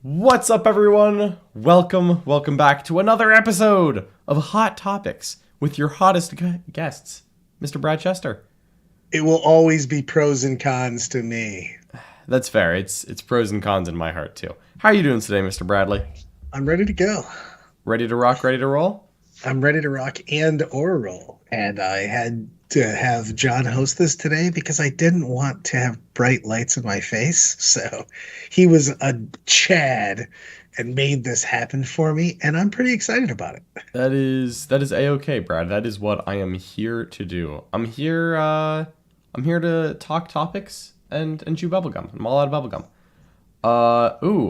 What's up, everyone? Welcome back to another episode of Hot Topics with your hottest guests, Mr. Brad Chester. It will always be pros and cons to me. That's fair. It's pros and cons in my heart too. How are you doing today, Mr. Bradley? I'm ready to go. Ready to rock? Ready to roll? I'm ready to rock and or roll. And I had to have John host this today because I didn't want to have bright lights in my face. So he was a Chad and made this happen for me, and I'm pretty excited about it. That is a-okay, Brad. That is what I am here to do. I'm here to talk topics and chew bubblegum. I'm all out of bubblegum.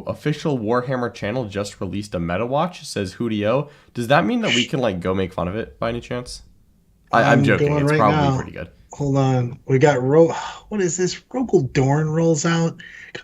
Official Warhammer channel just released a meta watch, says Hoodio. Does that mean that we can like go make fun of it by any chance? I'm I'm joking. going It's right probably now. pretty good. Hold on. We got What is this? Rogal Dorn rolls out.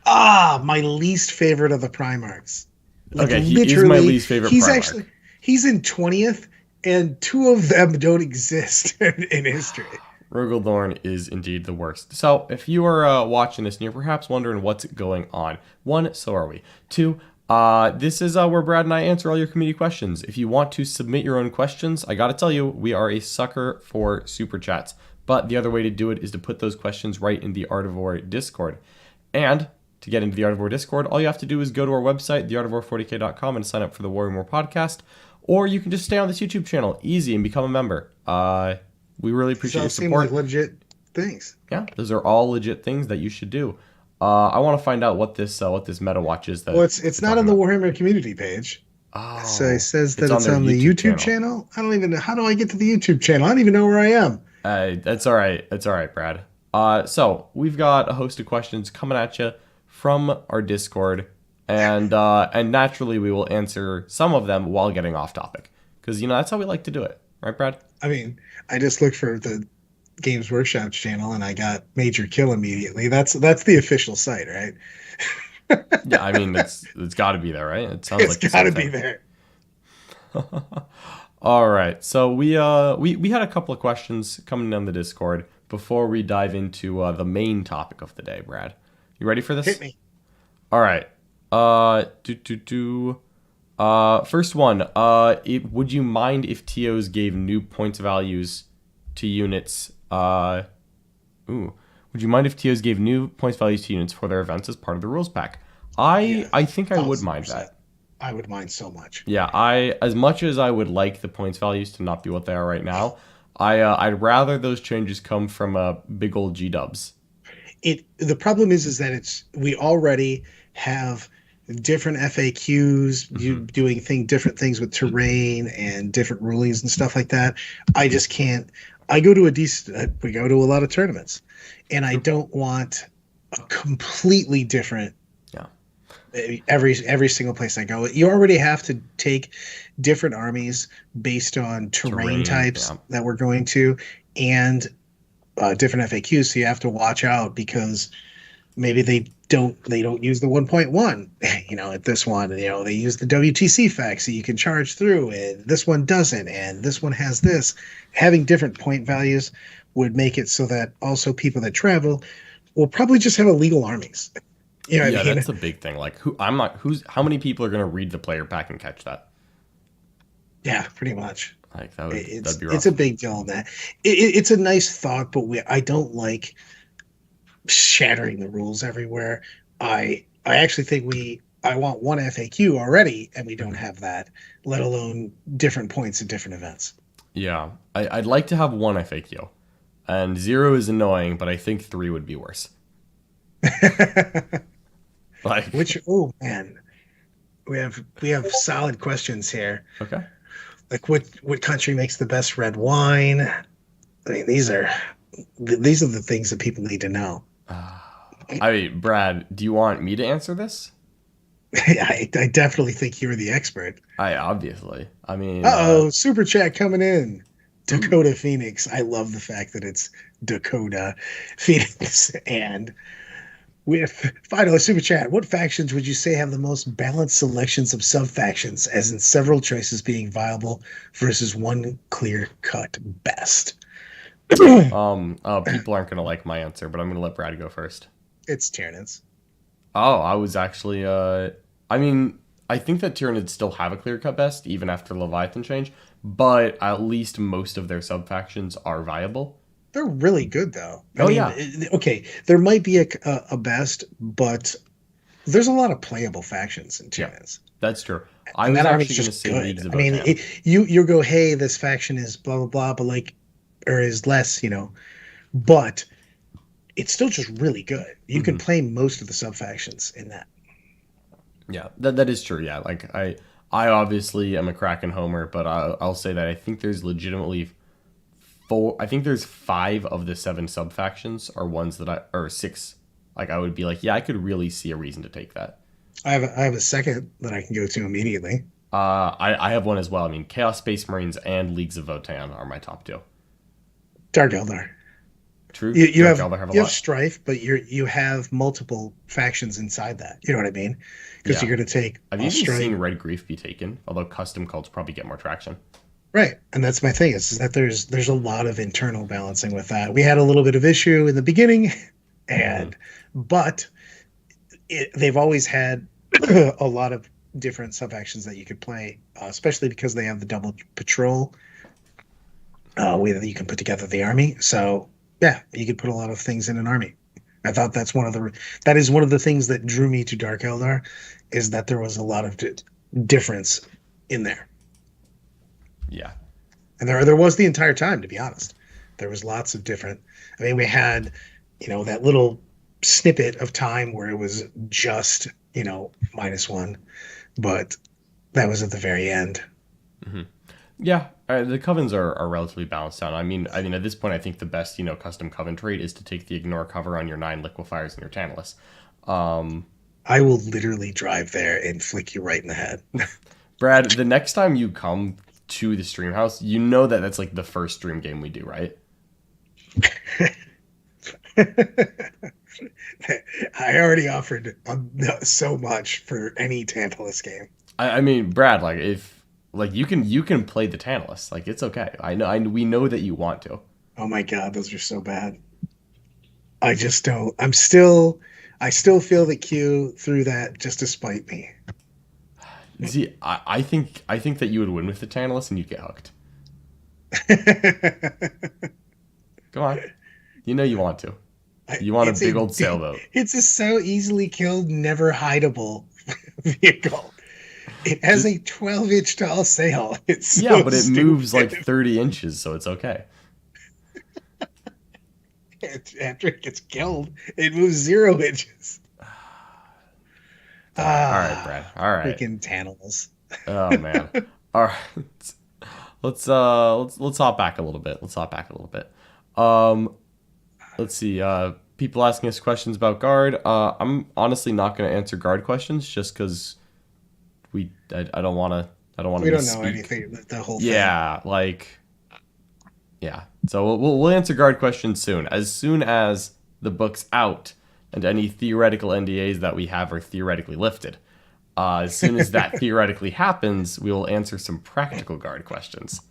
Ah, my least favorite of the Primarchs. Like Okay, he is my literally, least favorite he's Primarch. actually he's in 20th, and two of them don't exist in history. Rogal Dorn is indeed the worst. So, if you are watching this and you're perhaps wondering what's going on, one, so are we. Two, this is where Brad and I answer all your community questions. If you want to submit your own questions, I gotta tell you, we are a sucker for super chats. But the other way to do it is to put those questions right in the Art of War Discord. And to get into the Art of War Discord, all you have to do is go to our website, theartofwar40k.com, and sign up for the War and More podcast. Or you can just stay on this YouTube channel, easy, and become a member. We really These appreciate all your seem like support. legit things. Yeah, those are all legit things that you should do. I want to find out what this meta watch is that Well, it's we're not talking on the about. Warhammer community page. So it Oh, says it's that on it's their on the YouTube YouTube channel. channel. I don't even know. How do I get to the YouTube channel? I don't even know where I am. That's all right. That's all right, Brad. So we've got a host of questions coming at you from our Discord, and naturally we will answer some of them while getting off topic, because that's how we like to do it, right, Brad? I mean, I just looked for the Games Workshop channel and I got Major Kill immediately. That's the official site, right? Yeah, I mean it's got to be there, right? It sounds It's like the got same to be thing. there. All right, so we had a couple of questions coming down the Discord before we dive into the main topic of the day, Brad. You ready for Hit this? me. All right. First one. Would you mind if TOs gave new points values to units? Would you mind if TOs gave new points values to units for their events as part of the rules pack? Yeah, I think I would mind 1,000%. that. I would mind so much. Yeah, as much as I would like the points values to not be what they are right now, I'd rather those changes come from big old G dubs. The problem is that we already have different FAQs, you Hmm. doing different things with terrain and different rulings and stuff like that. I just can't. I go to we go to a lot of tournaments, and I don't want a completely different Yeah. every single place I go. You already have to take different armies based on terrain Terrain. types Yeah. that we're going to, and different FAQs. So you have to watch out because maybe they don't use the 1.1 at this one, they use the WTC fact so you can charge through, and this one doesn't, and this one has this. Having different point values would make it so that also people that travel will probably just have illegal armies. You know what Yeah, I mean? that's the big thing. Like, how many people are gonna read the player pack and catch that? Yeah, pretty much. Like, that'd it's be it's a rough. big deal in that. It's a nice thought, but I don't like shattering the rules everywhere. I actually think I want one FAQ already, and we don't have that, let alone different points at different events. Yeah, I'd like to have one FAQ, and zero is annoying, but I think three would be worse. Like, Which man, we have solid questions here. okay. Like what country makes the best red wine? I mean, these are the things that people need to know. I mean, Brad, do you want me to answer this? I definitely think you're the expert. I obviously. I mean, Uh-oh, super chat coming in. Dakota Phoenix. I love the fact that it's Dakota Phoenix. And with finally super chat, what factions would you say have the most balanced selections of sub-factions, as in several choices being viable versus one clear-cut best? people aren't gonna like my answer, but I'm gonna let Brad go first. It's Tyranids. Oh, I was actually. I mean, I think that Tyranids still have a clear cut best even after Leviathan change, but at least most of their subfactions are viable. They're really good though. I Oh mean, yeah, okay, there might be a best, but there's a lot of playable factions in yeah, Tyranids. that's true. I And was that army's actually going to just say good. Leagues of I mean, Votann. you go, hey, this faction is blah blah blah, but like, or is less, but it's still just really good. You can Hmm. play most of the sub factions in that. Yeah, that is true. Yeah, like I obviously am a Kraken homer, but I'll say that I think there's legitimately four. I think there's five of the seven sub factions are ones that or six. Like I would be like, yeah, I could really see a reason to take that. I have a second that I can go to immediately. I have one as well. I mean, Chaos Space Marines and Leagues of Votann are my top two. Dark Eldar. True, You Dark have Elder have a you have lot. strife, but you have multiple factions inside that. You know what I mean? Because Yeah, you're going to take I've a even strife, seen Red Grief be taken, although custom cults probably get more traction. right? And that's my thing is that there's a lot of internal balancing with that. We had a little bit of issue in the beginning, Hmm. and but they've always had a lot of different sub factions that you could play, especially because they have the double patrol way that you can put together the army. So yeah, you could put a lot of things in an army. I thought that is one of the things that drew me to Dark Eldar, is that there was a lot of difference in there, Yeah. and there was the entire time. To be honest, there was lots of different. I mean, we had that little snippet of time where it was just -1, but that was at the very end. Hmm. Yeah, the covens are relatively balanced out. I mean, at this point, I think the best custom coven trait is to take the ignore cover on your 9 liquefiers and your Tantalus. Um, I will literally drive there and flick you right in the head. Brad, the next time you come to the stream house, you know that that's like the first stream game we do, right? I already offered so much for any Tantalus game. I mean, Brad, like if like you can play the Tantalus, like it's okay. We know that you want to. Oh my god, those are so bad. I just don't. I still feel the Q through that just to spite me. See, I think that you would win with the Tantalus and you'd get hooked. Come on, you know you want to. You want a it's big old sailboat. it's a so easily killed, never hideable vehicle. It has Just a 12-inch tall sail. It's yeah, so but it moves like stupid. 30 inches, so it's okay. After it gets killed, it moves 0 inches. All right, Brad. All right. Freaking Tantalus. Oh man. All right. Let's hop back a little bit. Let's hop back a little bit. Um, let's see. People asking us questions about guard. I'm honestly not going to answer guard questions just because I don't want to. I don't want We to don't know misspeak. anything. The whole thing. Yeah, like yeah. So we'll answer guard questions soon as the book's out and any theoretical NDAs that we have are theoretically lifted. As soon as that theoretically happens, we will answer some practical guard questions.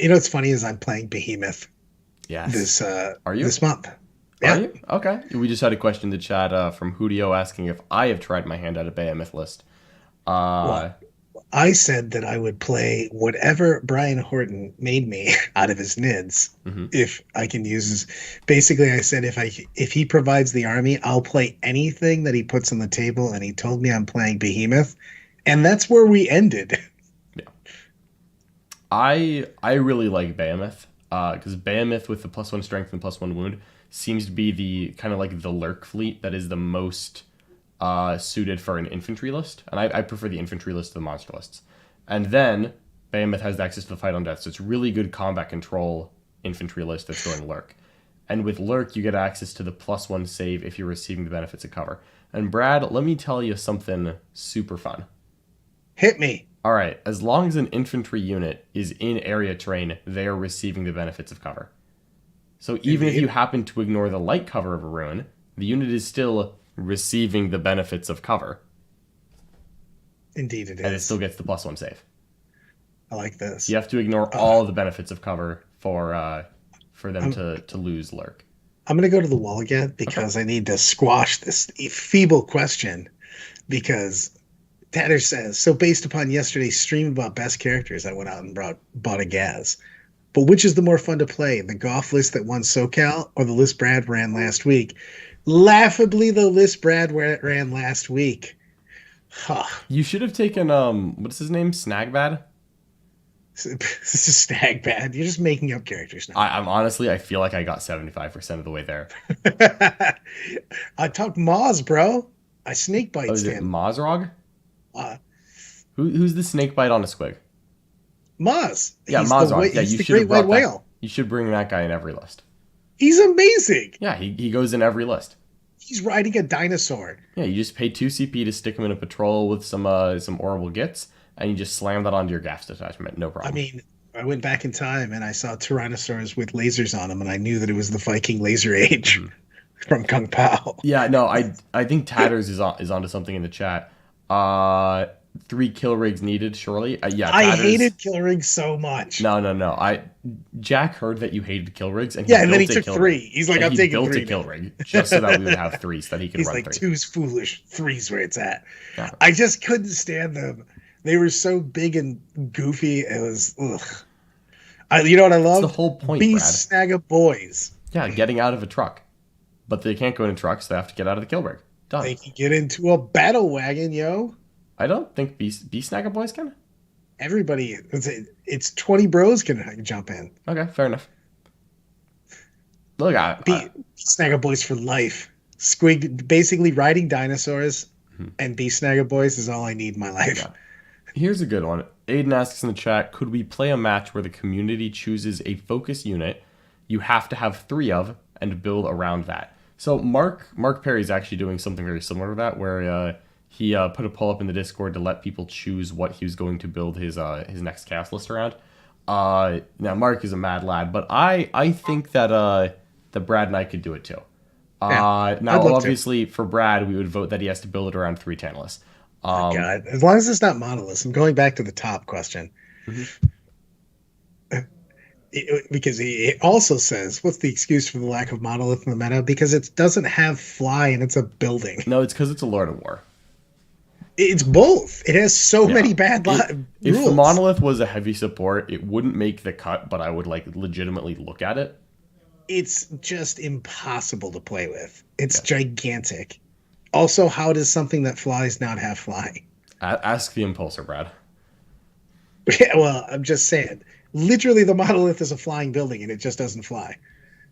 What's funny is I'm playing Behemoth Yes. Are you? this month. Are Yeah. you? Okay. We just had a question in the chat from Hoodio asking if I have tried my hand at a Behemoth list. Uh, Well, I said that I would play whatever Brian Horton made me out of his nids mhm. if I can use his. Basically, I said if he provides the army, I'll play anything that he puts on the table, and he told me I'm playing Behemoth, and that's where we ended. Yeah. I really like Behemoth because Behemoth with the +1 strength and +1 wound seems to be the kind of like the lurk fleet that is the most suited for an infantry list, and I prefer the infantry list to the monster lists. And then Behemoth has access to the fight on death, so it's really good combat control infantry list that's going lurk. And with lurk, you get access to the +1 save if you're receiving the benefits of cover. And Brad, let me tell you something super fun. Hit me. All right, as long as an infantry unit is in area terrain, they are receiving the benefits of cover. So even if Indeed. you happen to ignore the light cover of a ruin, the unit is still receiving the benefits of cover, Indeed, it and it is. still gets the +1 save. I like this. You have to ignore all the benefits of cover for them to lose lurk. I'm going to go to the wall again because I need to squash this feeble question. Because Tatter says, so based upon yesterday's stream about best characters, I went out and bought a Gaz. But which is the more fun to play, the Goff list that won SoCal or the list Brad ran last week? Laughably, the list Brad ran last week. Huh. You should have taken what's his name? Snagbad? This is Stag Bad. You're just making up characters now. I'm honestly, I feel like I got 75% of the way there. I talked Moz, bro. I snake bites is it him. Mozrog? Uh, Who's the snake bite on a squig? Moz. Yeah, he's Mozrog. He's the great white whale. You should bring that guy in every list. He's amazing. Yeah, he goes in every list. He's riding a dinosaur. Yeah, you just pay 2 CP to stick him in a patrol with some horrible gits, and you just slam that onto your Gaffs detachment. No problem. I mean, I went back in time and I saw Tyrannosaurs with lasers on them, and I knew that it was the Viking laser age from Kung Pao. Yeah, no, I think Tatters is onto something in the chat. 3 kill rigs needed, surely. Yeah, Tatters, I hated kill rigs so much. No. Jack heard that you hated kill rigs, and and then he took 3. He's like, I'm taking 3. He built a kill rig just so that we would have 3, so that he could run 3. He's like, 2's foolish, 3's where it's at. Yeah. I just couldn't stand them. They were so big and goofy. It was, ugh. You know what I love? That's the whole point, Beast Brad. Snagga boys. Yeah, getting out of a truck. But they can't go in trucks, so they have to get out of the kill rig. Done. They can get into a battle wagon, yo. I don't think Beast Snagga boys can. Everybody, it's 20 bros can jump in. Okay, fair enough. Look, Snagga boys for life. Squig, basically riding dinosaurs, and Beast Snagga boys is all I need in my life. Yeah. Here's a good one. Aiden asks in the chat, could we play a match where the community chooses a focus unit you have to have 3 of and build around that? So Mark Perry is actually doing something very similar to that, where he put a poll up in the Discord to let people choose what he was going to build his next cast list around. Now Mark is a mad lad, but I think that Brad and I could do it too. Now obviously for Brad we would vote that he has to build it around 3 Tantalus. God, as long as it's not monoliths. I'm going back to the top question. Because he also says, what's the excuse for the lack of monolith in the meta? Because it doesn't have fly and it's a building. No, it's because it's a Lord of War. It's both. It has so many bad rules. If the monolith was a heavy support, it wouldn't make the cut, but I would legitimately look at it. It's just impossible to play with. It's gigantic. Also, how does something that flies not have fly? Ask the Impulsor, Brad. Yeah, well, I'm just saying. Literally, the monolith is a flying building, and it just doesn't fly.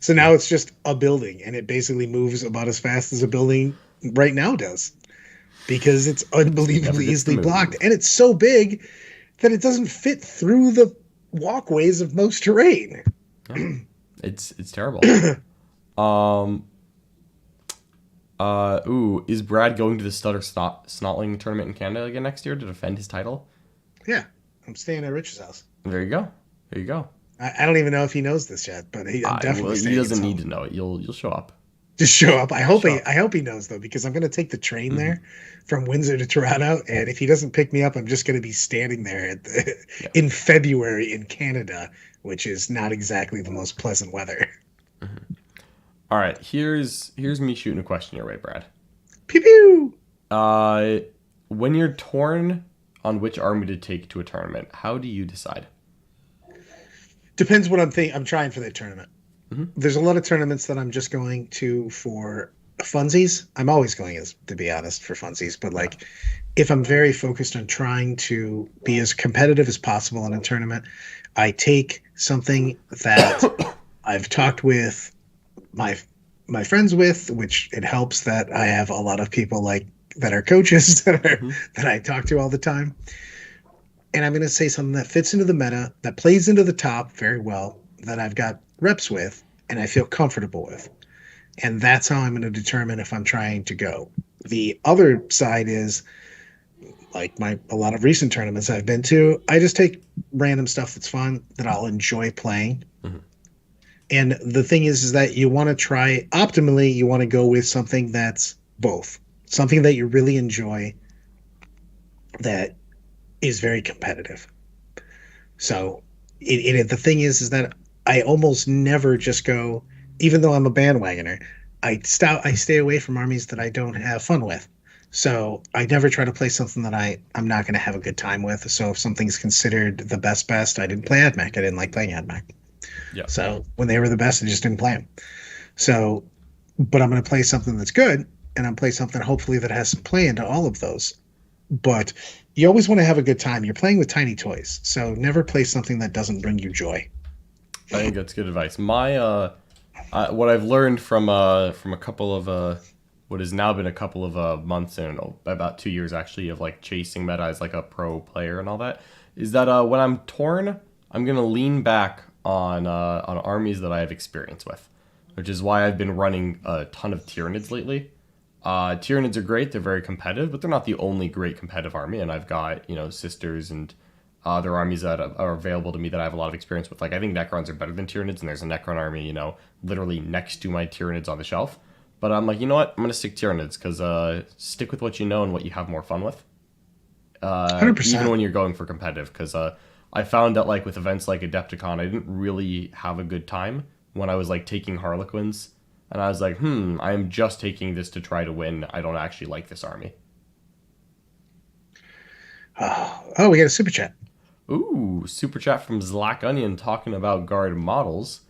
So now it's just a building, and it basically moves about as fast as a building right now does. Because it's unbelievably easily blocked. And it's so big that it doesn't fit through the walkways of most terrain. Oh, it's terrible. Is Brad going to the Stutter Snotling tournament in Canada again next year to defend his title? Yeah, I'm staying at Rich's house. There you go. I don't even know if he knows this yet, but I'm definitely he doesn't need to know it. You'll show up. Just show up. I hope he knows though, because I'm going to take the train there from Windsor to Toronto, and if he doesn't pick me up, I'm just going to be standing there in February in Canada, which is not exactly the most pleasant weather. All right, here's me shooting a question your way, Brad. Pew pew. When you're torn on which army to take to a tournament, how do you decide? Depends what I'm trying for that tournament. There's a lot of tournaments that I'm just going to for funsies. I'm always going, to be honest, for funsies. But if I'm very focused on trying to be as competitive as possible in a tournament, I take something that I've talked with my friends with, which it helps that I have a lot of people that are coaches that I talk to all the time. And I'm going to say something that fits into the meta, that plays into the top very well, that I've got reps with, and I feel comfortable with. And that's how I'm going to determine if I'm trying to go. The other side is, a lot of recent tournaments I've been to, I just take random stuff that's fun, that I'll enjoy playing. And the thing is that you want to try, optimally, you want to go with something that's both. Something that you really enjoy that is very competitive. So the thing is that I almost never just go even though I'm a bandwagoner, I stay away from armies that I don't have fun with. So I never try to play something that I'm not going to have a good time with. So if something's considered the best, I didn't play AdMech. I didn't like playing AdMech. Yeah. So when they were the best, I just didn't play them. So, but I'm going to play something that's good, and I'm play something hopefully that has some play into all of those. But you always want to have a good time. You're playing with tiny toys, so never play something that doesn't bring you joy. I think that's good advice. What I've learned from a couple of what has now been a couple of months and about 2 years actually of like chasing meta as like a pro player and all that is that when I'm torn, I'm gonna lean back on armies that I have experience with, which is why I've been running a ton of Tyranids lately. Tyranids are great; they're very competitive, but they're not the only great competitive army. And I've got sisters and other armies that are available to me that I have a lot of experience with. Like I think Necrons are better than Tyranids, and there's a Necron army, literally next to my Tyranids on the shelf. But I'm like, you know what? I'm gonna stick Tyranids because stick with what you know and what you have more fun with. 100%. Even when you're going for competitive, because I found that like with events like Adepticon, I didn't really have a good time when I was like taking Harlequins, and I was like, I am just taking this to try to win. I don't actually like this army. Oh, we got a super chat. Ooh, super chat from Zlaqonion talking about guard models.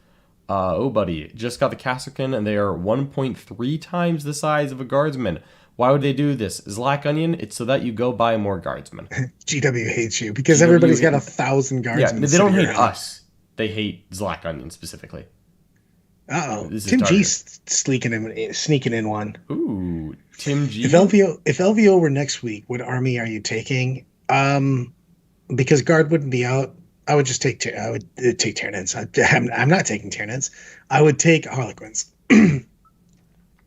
Oh, buddy, just got the Kasserkin, and they are 1.3 times the size of a guardsman. Why would they do this? Zlaqonion, it's so that you go buy more guardsmen. GW hates you because everybody's got 1,000 guardsmen. Yeah, they don't hate us. They hate Zlaqonion specifically. Uh-oh. Tim G sneaking in one. Ooh, Tim G. If LVO were next week, what army are you taking? Because guard wouldn't be out, I would just take Tyranids. I'm not taking Tyranids. I would take Harlequins.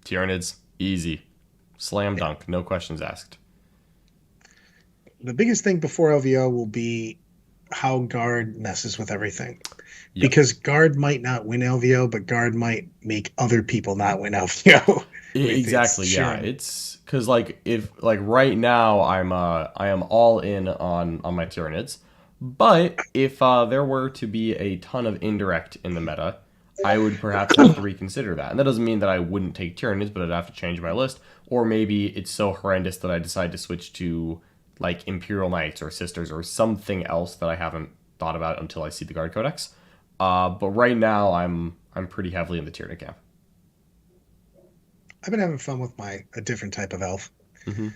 Tyranids, easy. Slam dunk, no questions asked. The biggest thing before LVO will be how guard messes with everything. Yep. Because guard might not win LVO, but guard might make other people not win LVO. Exactly, yeah. It's because if right now I am all in on my Tyranids, but if there were to be a ton of indirect in the meta, I would perhaps have to reconsider that. And that doesn't mean that I wouldn't take Tyranids, but I'd have to change my list. Or maybe it's so horrendous that I decide to switch to like Imperial Knights or Sisters or something else that I haven't thought about until I see the Guard Codex. But right now I'm pretty heavily in the Tyrannid camp. I've been having fun with a different type of elf. Mm-hmm.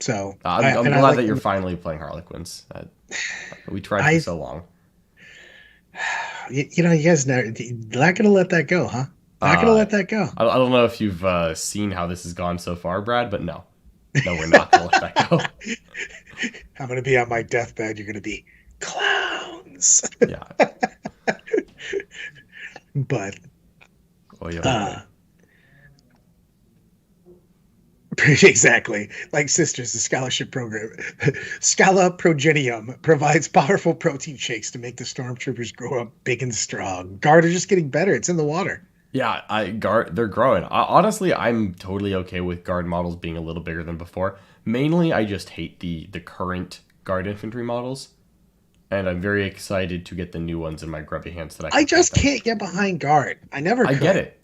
So I'm glad that you're finally playing Harlequins. We tried for so long. You guys not gonna let that go, huh? Not gonna let that go. I don't know if you've seen how this has gone so far, Brad, but no, we're not gonna let that go. I'm gonna be on my deathbed. You're gonna be clowns. Yeah. But. Oh yeah. Exactly. Like Sisters, the scholarship program. Scala Progenium provides powerful protein shakes to make the stormtroopers grow up big and strong. Guard are just getting better. It's in the water. Yeah, they're growing. Honestly, I'm totally okay with guard models being a little bigger than before. Mainly, I just hate the current guard infantry models. And I'm very excited to get the new ones in my grubby hands that I just can't get behind guard. I never could.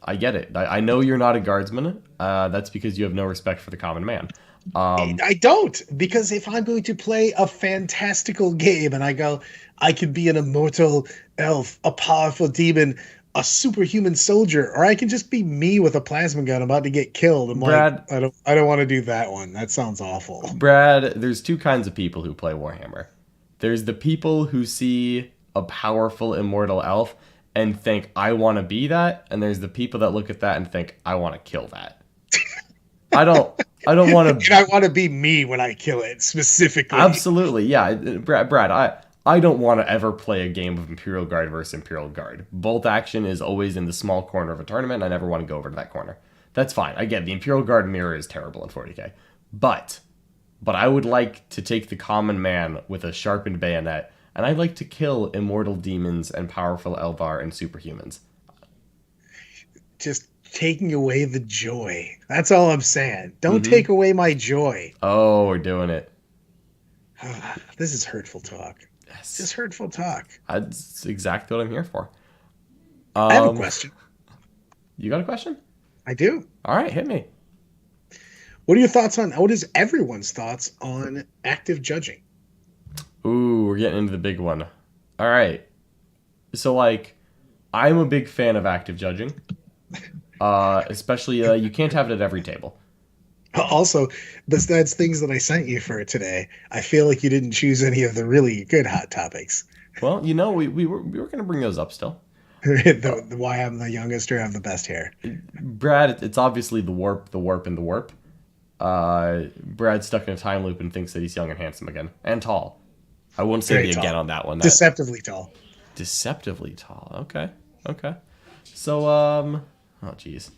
I get it. I know you're not a guardsman. That's because you have no respect for the common man. I don't, because if I'm going to play a fantastical game and I could be an immortal elf, a powerful demon, a superhuman soldier, or I can just be me with a plasma gun about to get killed. Brad, I don't want to do that one. That sounds awful. Brad, there's two kinds of people who play Warhammer. There's the people who see a powerful immortal elf and think, I want to be that. And there's the people that look at that and think, I want to kill that. I don't want to. And I want to be me when I kill it, specifically. Absolutely, yeah. Brad, I don't want to ever play a game of Imperial Guard versus Imperial Guard. Bolt action is always in the small corner of a tournament, and I never want to go over to that corner. That's fine. I get it. The Imperial Guard mirror is terrible in 40k. But I would like to take the common man with a sharpened bayonet, and I'd like to kill immortal demons and powerful Eldar and superhumans. Just taking away the joy. That's all I'm saying. Don't take away my joy. Oh, we're doing it. This is hurtful talk. Yes. Just hurtful talk. That's exactly what I'm here for. I have a question. You got a question? I do. All right, hit me. What are your thoughts on, what is everyone's thoughts on active judging? Ooh, we're getting into the big one. All right. So, like, I'm a big fan of active judging. Especially, you can't have it at every table. Also, besides things that I sent you for today, I feel like you didn't choose any of the really good hot topics. Well, we were going to bring those up still. The why I'm the youngest or have the best hair. Brad, it's obviously the warp, and the warp. Brad's stuck in a time loop and thinks that he's young and handsome again. And tall. I won't say Very the tall. again on that one. Deceptively tall. Deceptively tall. Okay. Okay. So, oh, jeez.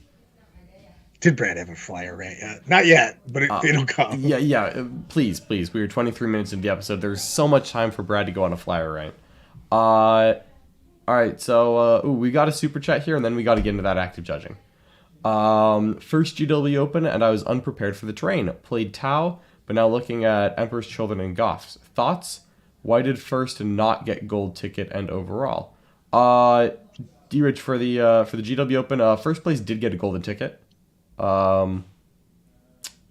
Did Brad have a flyer rant yet? Not yet, but it'll come. Yeah. Please. We were 23 minutes into the episode. There's so much time for Brad to go on a flyer rant. All right. So, we got a super chat here, and then we got to get into that active judging. First GW Open, and I was unprepared for the terrain. Played Tau, but now looking at Emperor's Children and Goffs. Thoughts? Why did first not get gold ticket and overall? D-Rich for the GW Open. First place did get a golden ticket.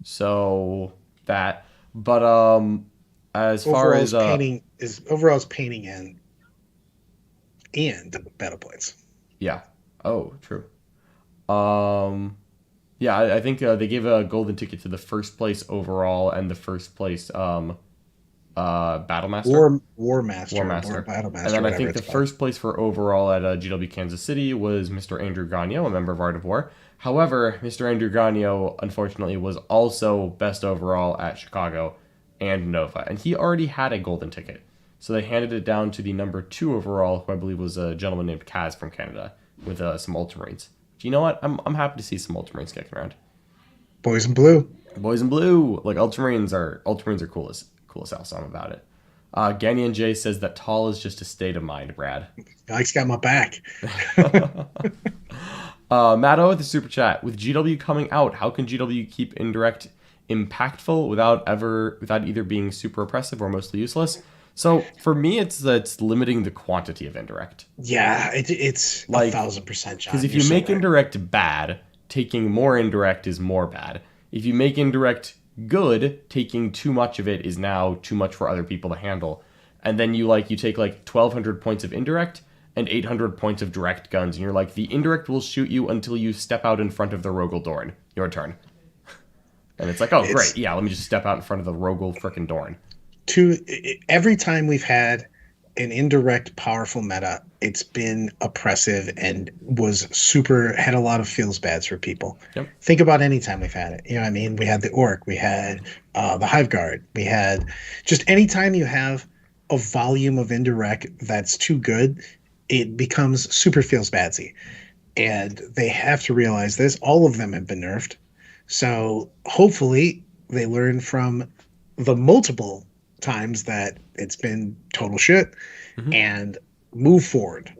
So that, but as far as painting is overall is painting and battle points. Yeah. Oh, true. Yeah, I think they gave a golden ticket to the first place overall and the first place Battle Master. War Master. Or Battle Master. And then I think the first place for overall at GW Kansas City was Mr. Andrew Gagno, a member of Art of War. However, Mr. Andrew Gagno, unfortunately, was also best overall at Chicago and Nova. And he already had a golden ticket. So they handed it down to the number 2 overall, who I believe was a gentleman named Kaz from Canada, with some Ultramarines. Do you know what? I'm happy to see some Ultramarines kicking around. Boys in blue. Boys in blue. Like, Ultramarines are cool as hell, so I'm about it. Ganyan J says that tall is just a state of mind, Brad. Mike's got my back. Matt O with the super chat. With GW coming out, how can GW keep indirect impactful without either being super oppressive or mostly useless? So for me, it's limiting the quantity of indirect. Yeah, it's like 1,000%, John. Because if you make indirect bad, taking more indirect is more bad. If you make indirect good, taking too much of it is now too much for other people to handle. And then you take 1,200 points of indirect and 800 points of direct guns, and you're like, the indirect will shoot you until you step out in front of the Rogal Dorn. Your turn. And it's like, oh, great. Yeah, let me just step out in front of the Rogal frickin' Dorn. Every time we've had an indirect powerful meta, it's been oppressive and had a lot of feels bads for people. Yep. Think about any time we've had it. You know what I mean? We had the Orc, we had the Hive Guard, we had just any time you have a volume of indirect that's too good, it becomes super feels badsy. And they have to realize this. All of them have been nerfed. So hopefully they learn from the multiple times that it's been total shit and move forward.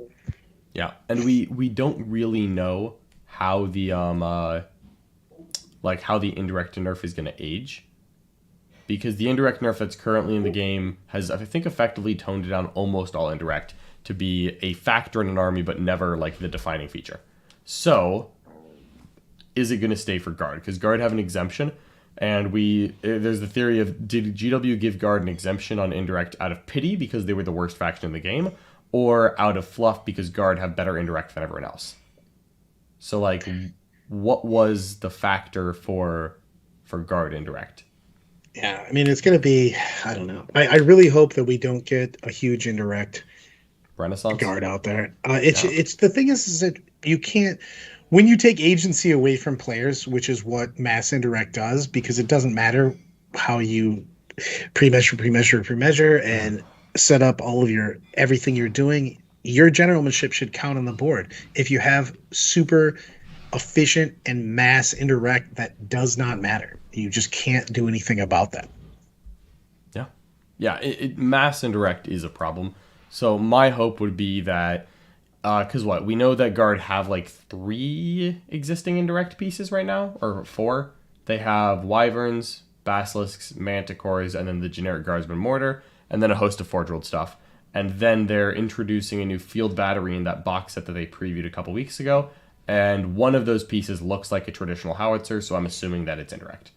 Yeah, and we don't really know how the how the indirect nerf is going to age, because the indirect nerf that's currently in the game has, I think, effectively toned down almost all indirect to be a factor in an army, but never the defining feature. So, is it going to stay for Guard? Because Guard have an exemption. And there's the theory of, did GW give Guard an exemption on indirect out of pity because they were the worst faction in the game, or out of fluff because Guard have better indirect than everyone else? So, what was the factor for Guard indirect? Yeah, I mean, it's going to be, I don't know. I really hope that we don't get a huge indirect Renaissance Guard out there. It's the thing is that you can't. When you take agency away from players, which is what mass indirect does, because it doesn't matter how you pre-measure, and set up all of everything you're doing, your generalmanship should count on the board. If you have super efficient and mass indirect, that does not matter. You just can't do anything about that. Yeah. Mass indirect is a problem. So my hope would be that. Because we know that Guard have 3 existing indirect pieces right now, or 4. They have Wyverns, Basilisks, Manticores, and then the generic Guardsman Mortar, and then a host of Forge World stuff. And then they're introducing a new field battery in that box set that they previewed a couple weeks ago, And one of those pieces looks like a traditional howitzer, so I'm assuming that it's indirect.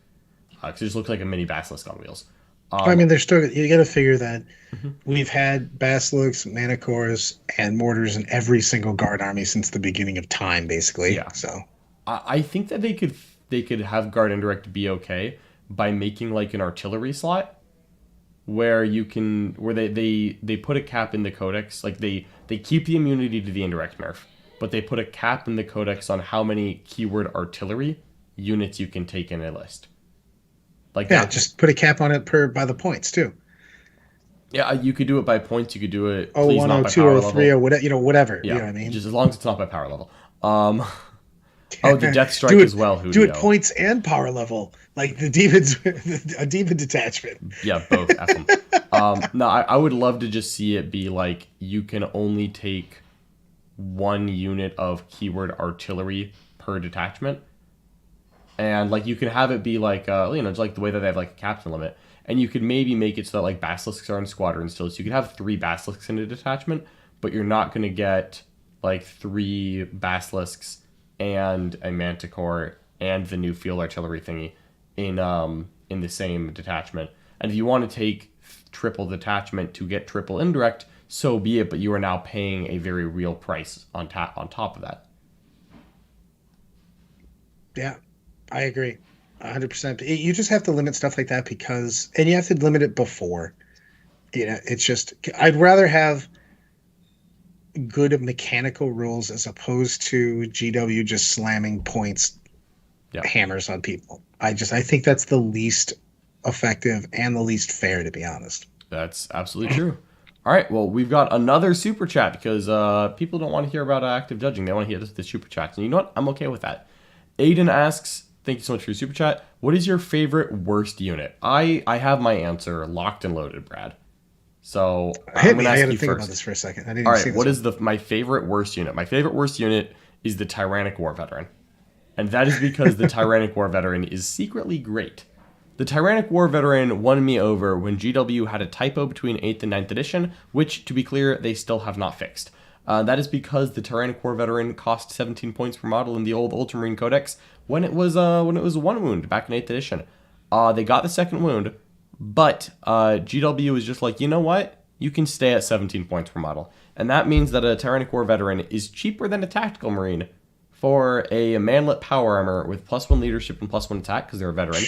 Because it just looks like a mini basilisk on wheels. I mean, there's still, you got to figure that we've had basilisks, manticores, and mortars in every single guard army since the beginning of time, basically. Yeah. So I think that they could have guard indirect be okay by making like an artillery slot where they put a cap in the codex. Like they keep the immunity to the indirect nerf, but they put a cap in the codex on how many keyword artillery units you can take in a list. Like yeah, just put a cap on it by the points too. Yeah, you could do it by points. You could do it. Oh, 01, 02, 03, or whatever. Whatever. Yeah, you know what I mean. Just as long as it's not by power level. Oh, the Death Strike as well. Julio. Do it points and power level, like the demons, a demon detachment. Yeah, both. F them. No, I would love to just see it be like you can only take 1 unit of keyword artillery per detachment, and like you can have it be like just like the way that they have like a captain limit, and you could maybe make it so that like basilisks are in squadrons still, so you could have 3 basilisks in a detachment, but you're not going to get like 3 basilisks and a manticore and the new field artillery thingy in the same detachment. And if you want to take triple detachment to get triple indirect, so be it, but you are now paying a very real price on top of that. Yeah, I agree 100%. You just have to limit stuff like that and you have to limit it before. It's just, I'd rather have good mechanical rules as opposed to GW just slamming points, hammers on people. I think that's the least effective and the least fair, to be honest. That's absolutely true. All right, well, we've got another super chat because people don't want to hear about active judging. They want to hear the super chats. And you know what? I'm okay with that. Aiden asks, thank you so much for your super chat. What is your favorite worst unit? I have my answer locked and loaded, Brad. So I'm going to ask you think first. About this for a second. I didn't All even see right, this what is my favorite worst unit? My favorite worst unit is the Tyrannic War Veteran. And that is because the Tyrannic War Veteran is secretly great. The Tyrannic War Veteran won me over when GW had a typo between 8th and 9th edition, which, to be clear, they still have not fixed. That is because the Tyrannic War Veteran cost 17 points per model in the old Ultramarine Codex when it was 1 wound back in 8th edition. They got the 2nd wound, but GW was just like, you know what? You can stay at 17 points per model. And that means that a Tyrannic War Veteran is cheaper than a Tactical Marine for a manlet power armor with +1 leadership and +1 attack because they're a veteran.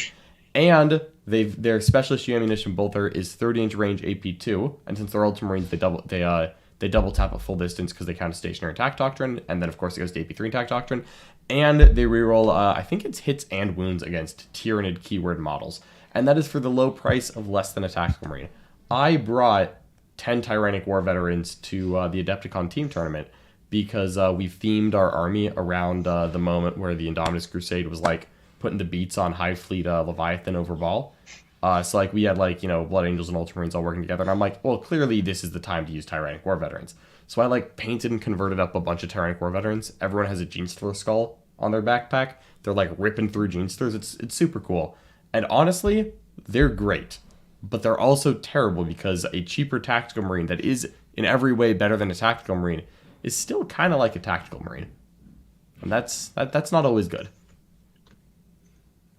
And their specialist ammunition bolter is 30-inch range AP2, and since they're Ultramarines, they double tap at full distance because they count a stationary attack doctrine, and then of course it goes to AP3 attack doctrine, and they reroll I think it's hits and wounds against Tyrannid keyword models, and that is for the low price of less than a Tactical Marine. I brought 10 Tyrannic War Veterans to the Adepticon team tournament because we themed our army around the moment where the Indominus Crusade was like putting the beats on Hive Fleet Leviathan over Baal. So like we had Blood Angels and Ultramarines all working together, and I'm like, well, clearly this is the time to use Tyrannic War Veterans. So I painted and converted up a bunch of Tyrannic War Veterans. Everyone has a Genestealer skull on their backpack. They're ripping through Genestealers. It's super cool. And honestly, they're great. But they're also terrible because a cheaper Tactical Marine that is in every way better than a Tactical Marine is still kind of like a Tactical Marine. And that's not always good.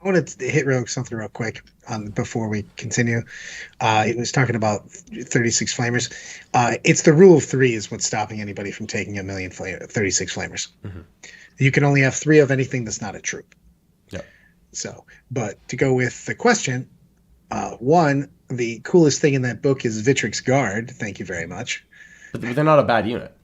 I wanted to hit something real quick before we continue. It was talking about 36 flamers. It's the rule of 3 is what's stopping anybody from taking 36 flamers. Mm-hmm. You can only have 3 of anything that's not a troop. Yeah. So, but to go with the question, 1, the coolest thing in that book is Vitrix Guard. Thank you very much. But they're not a bad unit.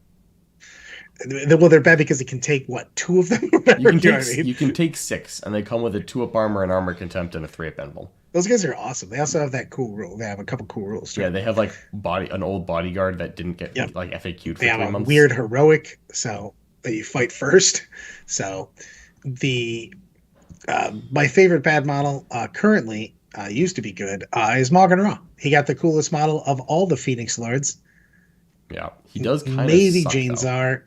Well, they're bad because it can take 2 of them. You can take 6, and they come with a 2-up armor, and armor contempt, and a 3-up emblem. Those guys are awesome. They also have that cool rule. They have a couple cool rules too. Yeah, they have an old bodyguard that didn't get FAQ'd for 3 months. They have a weird heroic, so that you fight first. So the my favorite bad model currently used to be good is Morgan Raw. He got the coolest model of all the Phoenix Lords. Yeah, he does kind of maybe suck, Jane Czar,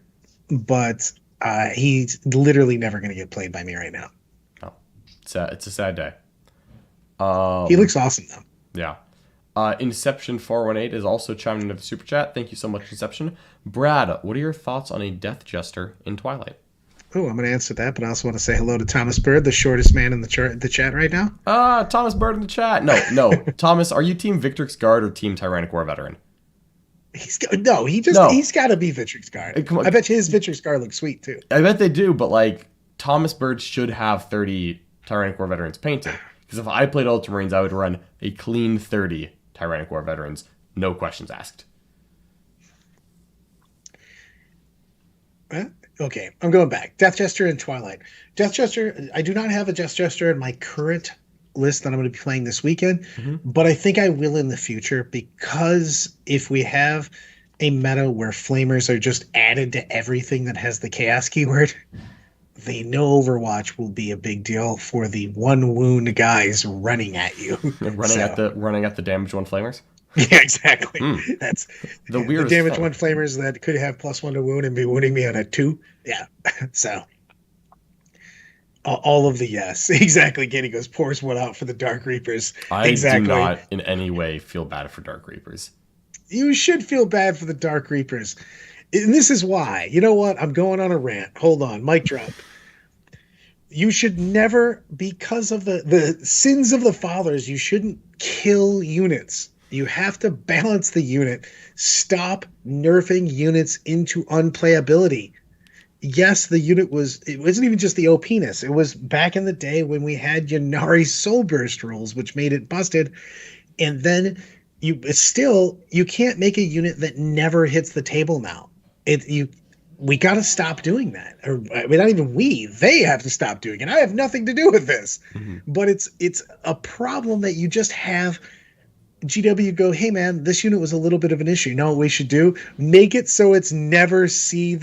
but he's literally never going to get played by me right now. Oh, it's a sad day. He looks awesome though. Yeah. Inception 418 is also chiming into the super chat. Thank you so much, Inception. Brad, what are your thoughts on a Death Jester in Twilight? Oh, I'm going to answer that, but I also want to say hello to Thomas Bird, the shortest man in the chat right now. Thomas Bird in the chat. No. Thomas, are you Team Victrix Guard or Team Tyrannic War Veteran? He's got to be Victrix Guard. Hey, come on. I bet you his Victrix Guard looks sweet too. I bet they do, but like Thomas Bird should have 30 Tyrannic War Veterans painted. Because if I played Ultramarines, I would run a clean 30 Tyrannic War Veterans, no questions asked. Okay, I'm going back. Death Jester and Twilight. Death Jester, I do not have a Death Jester in my current list that I'm going to be playing this weekend, but I think I will in the future, because if we have a meta where Flamers are just added to everything that has the Chaos keyword, they know Overwatch will be a big deal for the one wound guys running at you. running at the damage one Flamers? Yeah, exactly. That's the weirdest the damage thing. one Flamers that could have +1 to wound and be wounding me on a 2. Yeah. So all of the yes. Exactly. Getty goes, pours one out for the Dark Reapers. I exactly. do not in any way feel bad for Dark Reapers. You should feel bad for the Dark Reapers. And this is why. You know what? I'm going on a rant. Hold on. Mic drop. You should never, because of the sins of the fathers, you shouldn't kill units. You have to balance the unit. Stop nerfing units into unplayability. Yes, the unit it wasn't even just the OP-ness. It was back in the day when we had Yannari Soul Burst rules, which made it busted. And then you can't make a unit that never hits the table now. We got to stop doing that. Or, I mean, not even they have to stop doing it. I have nothing to do with this. But it's a problem that you just have. GW go, hey man, this unit was a little bit of an issue. You know what we should do? Make it so it's never ever sees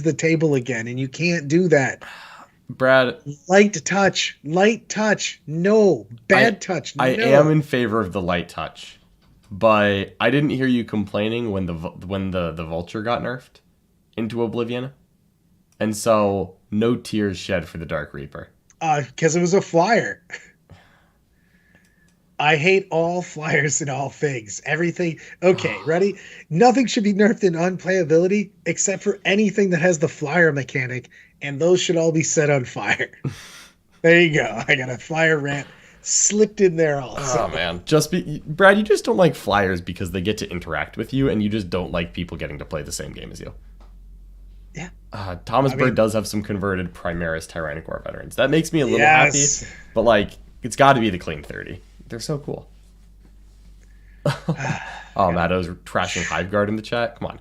the table again, and you can't do that. Brad, light touch, no bad touch. No. I am in favor of the light touch, but I didn't hear you complaining when the vulture got nerfed into oblivion, and so no tears shed for the Dark Reaper. Because it was a flyer. I hate all flyers and all things. Everything. Okay, ready? Nothing should be nerfed in unplayability except for anything that has the flyer mechanic, and those should all be set on fire. There you go. I got a flyer rant slipped in there also. Oh, man. Brad, you just don't like flyers because they get to interact with you, and you just don't like people getting to play the same game as you. Yeah. Thomas Bird does have some converted Primaris Tyrannic War Veterans. That makes me a little happy, but, like, it's got to be the clean 30. They're so cool. Matto's trashing Hiveguard in the chat. Come on.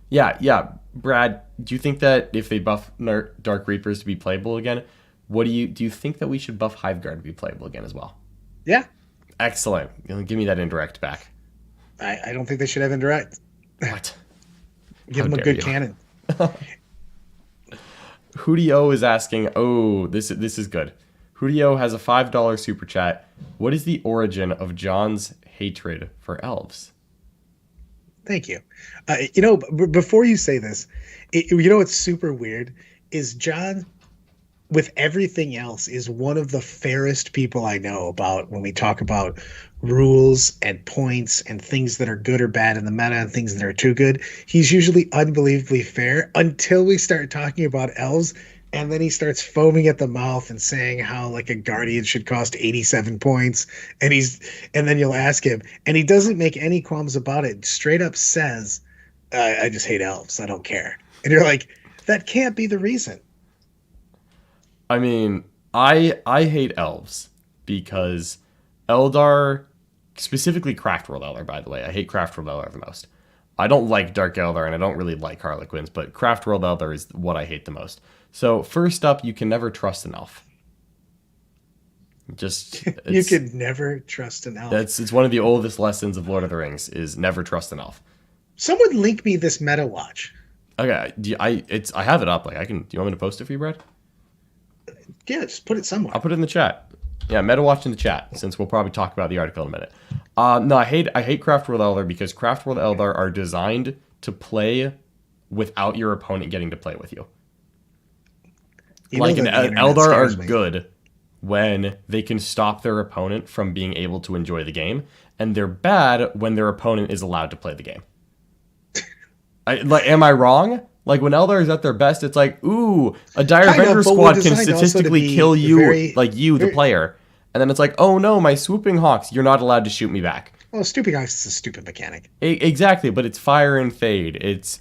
Yeah. Brad, do you think that if they buff Dark Reapers to be playable again, do you think that we should buff Hiveguard to be playable again as well? Yeah. Excellent. Give me that indirect back. I don't think they should have indirect. What? Give them a good cannon. Hoodio is asking, this is good. Hoodio has a $5 super chat. What is the origin of John's hatred for elves? Thank you. Before you say this, what's super weird is John, with everything else, is one of the fairest people I know about when we talk about rules and points and things that are good or bad in the meta and things that are too good. He's usually unbelievably fair until we start talking about elves. And then he starts foaming at the mouth and saying how like a guardian should cost 87 points. And then you'll ask him, and he doesn't make any qualms about it. Straight up says, I just hate elves. I don't care. And you're like, that can't be the reason. I mean, I hate elves because Eldar, specifically Craftworld Eldar, by the way. I hate Craftworld Eldar the most. I don't like Dark Eldar, and I don't really like Harlequins, but Craftworld Eldar is what I hate the most. So first up, you can never trust an elf. You can never trust an elf. It's one of the oldest lessons of Lord of the Rings is never trust an elf. Someone link me this meta watch. Okay, I have it up. Like do you want me to post it for you, Brad? Yeah, just put it somewhere. I'll put it in the chat. Yeah, meta watch in the chat, since we'll probably talk about the article in a minute. No, I hate Craftworld Eldar because Craftworld Eldar are designed to play without your opponent getting to play with you. Like an Eldar are good when they can stop their opponent from being able to enjoy the game, and they're bad when their opponent is allowed to play the game. Am I wrong? Like when Eldar is at their best, it's like, ooh, a Dire Kind Vendor of, but squad we're can designed also to statistically be kill you, very, like you, the very. player. And then it's like, oh no, my swooping hawks, you're not allowed to shoot me back. Well, Stupid Guys is a stupid mechanic. Exactly, but it's fire and fade. It's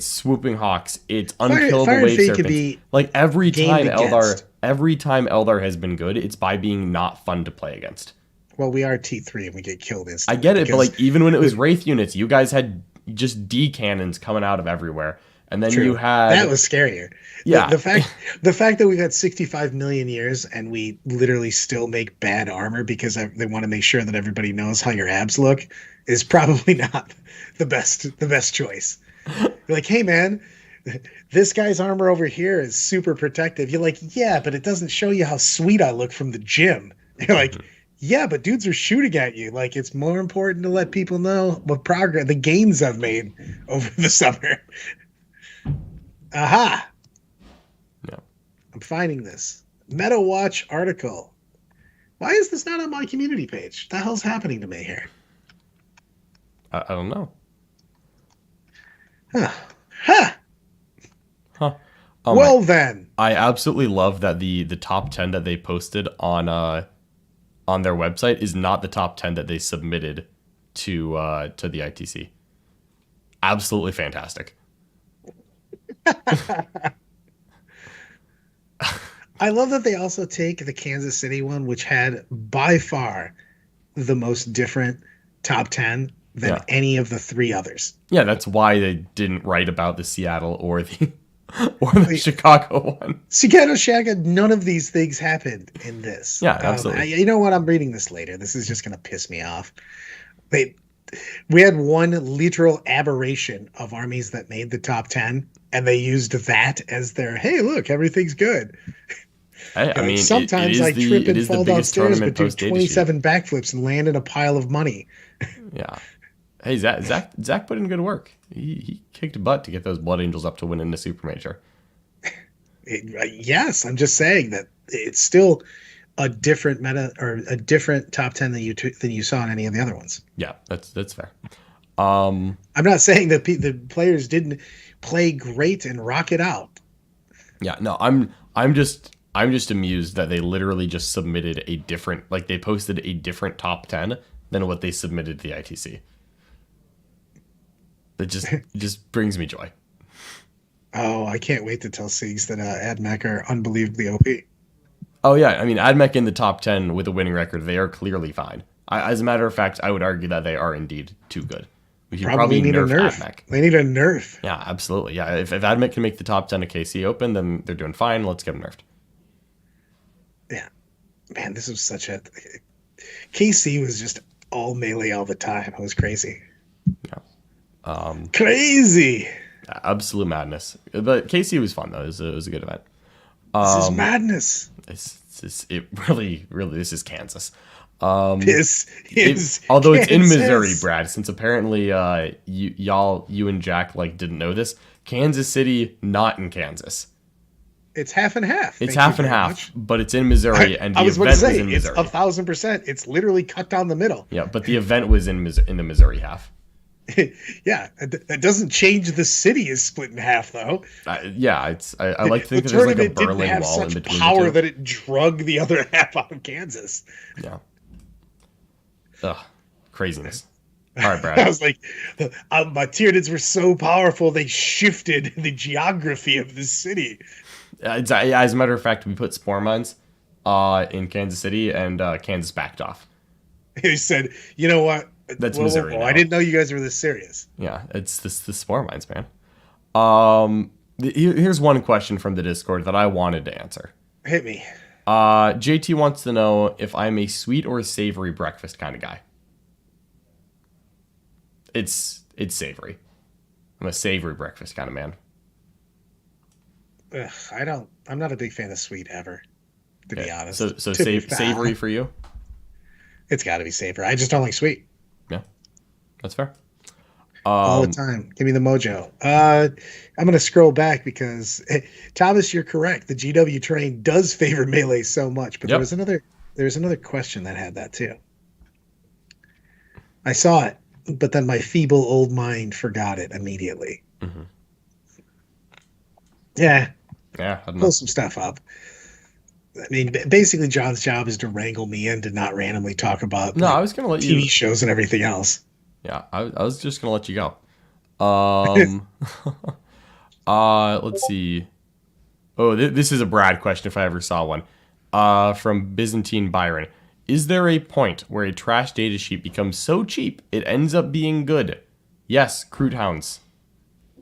swooping hawks. It's unkillable Fire and wave Fade can serpents. be Like every gamed time Eldar, against. has been good, it's by being not fun to play against. Well, we are T3 and we get killed I instantly. get it, but because like even when it was Wraith units, you guys had just D cannons coming out of everywhere, and then True. you had that was scarier. Yeah. The fact that we've had 65 million years and we literally still make bad armor because they want to make sure that everybody knows how your abs look is probably not the best choice. You're like, hey man, this guy's armor over here is super protective. You're like, yeah, but it doesn't show you how sweet I look from the gym. You're like, yeah, but dudes are shooting at you. Like, it's more important to let people know what progress, the gains I've made over the summer. Aha! No. I'm finding this Meta Watch article. Why is this not on my community page? What the hell's happening to me here? I don't know. Huh. Huh. Huh. Oh Well then. I absolutely love that the top 10 that they posted on their website is not the top 10 that they submitted to the ITC. Absolutely fantastic. I love that they also take the Kansas City one, which had by far the most different top 10 than any of the three others. Yeah, that's why they didn't write about the Seattle or the Chicago one. Chicago, none of these things happened in this. Yeah, absolutely. You know what? I'm reading this later. This is just going to piss me off. We had one literal aberration of armies that made the top 10, and they used that as their, hey, look, everything's good. I mean, sometimes I trip and fall downstairs, but do 27 backflips and land in a pile of money. Yeah. Hey, Zach put in good work. He kicked butt to get those Blood Angels up to win in the Super Major. Yes, I'm just saying that it's still a different meta or a different top 10 than you saw in any of the other ones. Yeah, that's fair. I'm not saying that the players didn't play great and rock it out. Yeah, no, I'm just amused that they literally just submitted a different, like they posted a different top 10 than what they submitted to the ITC. It just brings me joy. Oh, I can't wait to tell Siegs that AdMech are unbelievably OP. Oh yeah, I mean AdMech in the top 10 with a winning record, they are clearly fine. As a matter of fact, I would argue that they are indeed too good. We should probably need nerf a nerf. AdMech. They need a nerf. Yeah, absolutely. Yeah, if AdMech can make the top 10 of KC Open, then they're doing fine. Let's get them nerfed. Yeah, man, this was such a KC was just all melee all the time. It was crazy. Yeah. Crazy. Absolute madness. But KC was fun though. It was a good event. This is madness. It really, this is Kansas. This is although Kansas. It's in Missouri, Brad, since apparently you and Jack like didn't know this. Kansas City, not in Kansas. It's half and half. It's half and half, but it's in Missouri, and the event was in Missouri. It's 1,000%. It's literally cut down the middle. Yeah, but the event was in the Missouri half. Yeah, that doesn't change the city is split in half, though. Yeah, I like to think that there's like a Berlin Wall in between power the two. that it drug the other half out of Kansas. Yeah. Ugh, craziness. All right, Brad. I was like, my Tyranids were so powerful they shifted the geography of the city. As a matter of fact, we put spore mines in Kansas City, and Kansas backed off. He said, "You know what? That's Missouri. I didn't know you guys were this serious." Yeah, it's the spore mines, man. Here's one question from the Discord that I wanted to answer. Hit me. JT wants to know if I'm a sweet or savory breakfast kind of guy. It's savory. I'm a savory breakfast kind of man. Ugh, I'm not a big fan of sweet ever, to be honest. So savory for you? It's got to be savory. I just don't like sweet. Yeah, that's fair. All the time. Give me the mojo. I'm going to scroll back because Thomas, you're correct. The GW train does favor melee so much, but there was another question that had that too. I saw it, but then my feeble old mind forgot it immediately. Mm-hmm. Yeah, Yeah, I don't pull know. some stuff up. I mean, basically, John's job is to wrangle me in to not randomly talk about No, I like was gonna let TV you. shows and everything else. Yeah, I was just gonna let you go. Let's see. Oh, this is a Brad question if I ever saw one. From Byzantine Byron. Is there a point where a trash datasheet becomes so cheap it ends up being good? Yes, crude hounds.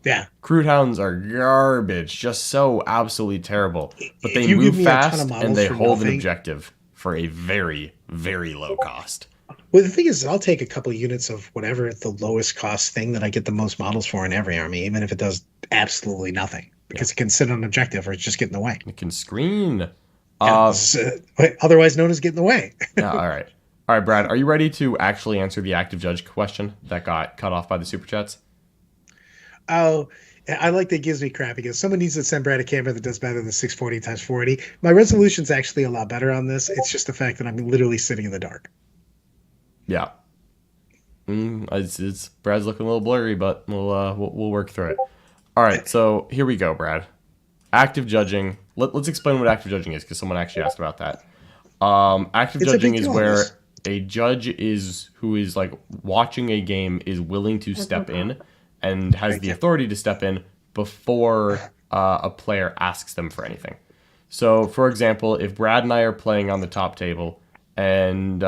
Yeah, Crude hounds are garbage, just so absolutely terrible. But they if you give move me a ton of fast and models they for hold an nothing, objective for a very, very low cost. well, the thing is, I'll take a couple units of whatever the lowest cost thing that I get the most models for in every army, even if it does absolutely nothing, Yeah, because it can sit on an objective or just get in the way. it can screen. Yeah, Uh, this is, otherwise known as get in the way. yeah, all right. All right, Brad, are you ready to actually answer the active judge question that got cut off by the super chats? Oh, I like that gives me crap because someone needs to send Brad a camera that does better than 640 times 40. My resolution's actually a lot better on this. It's just the fact that I'm literally sitting in the dark. Yeah. It's Brad's looking a little blurry, but we'll work through it. All right, so here we go, Brad. Active judging. Let's explain what active judging is because someone actually asked about that. Active It's a judging big is deal on where this. a judge is who is like watching a game is willing to step in and has Thank the you. authority to step in before a player asks them for anything. So, for example, if Brad and I are playing on the top table and